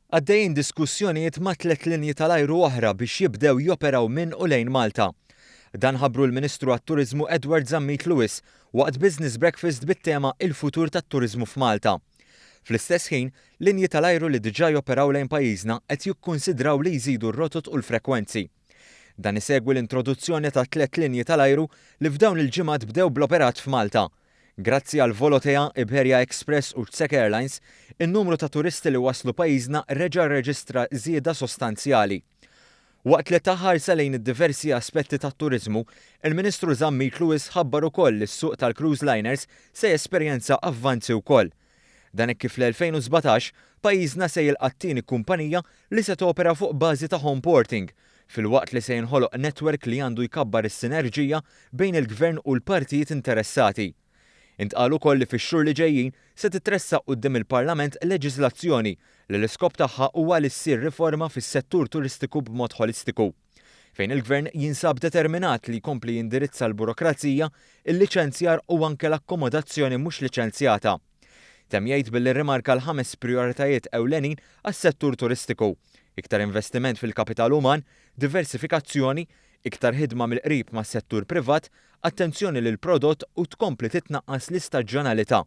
Għaddejjin diskussjonijiet ma' 3 linji tal-ajru oħra biex jibdew joperaw minn u lejn Malta. Dan ħabbru l-Ministru għat-Turiżmu Edward Zammit Lewis waqt Business Breakfast bit-tema Il-futur tat-turiżmu f'Malta. Fl-istess ħin, linji tal-ajru li diġà joperaw lejn pajjiżna qed jikkunsidraw li jżidu r-rotot u l-frekwenzi. Dan isegwi l-introduzzjoni ta' 3 linji tal-ajru li f'dawn il-ġimgħat bdew bl-operat f'Malta. Grazzi għal Volotea, Iberia Express u Czech Airlines, in-numru ta' turisti li waslu pajjiżna reġa' rreġistra żieda sostanzjali. Waqt li taħarsa lejn id-diversi aspetti tat-turiżmu, il-Ministru Zammit Lewis ħabbar ukoll li s-suq tal-cruise liners se jesperjenza avvanzi wkoll. Dan hekk kif fl-2017 pajjiżna se jilqa' t-tieni kumpanija li se topera fuq bażi ta' home porting, filwaqt li se jinħoloq netwerk li għandu jkabbar is-sinerġija bejn il-Gvern u l-partijiet interessati. Intqal ukoll li fix-xhur li ġejjin se titressaq quddiem il-Parlament leġiżlazzjoni li l-iskop tagħha huwa li ssir riforma fis-settur turistiku b'mod ħolistiku, fejn il-Gvern jinsab determinat li jkompli jindirizza l-burokrazija, il-liċenzjar u anke l-akkomodazzjoni mhux liċenzjata. Temm jgħid billi rrimarka l-5 prijoritajiet ewlenin għas-settur turistiku: iktar investiment fil-kapital uman, diversifikazzjoni, iktar ħidma mill-qrib mas-settur privat, attenzjoni lil prodott u tkompli titnaqqas l-istaġġjonalità.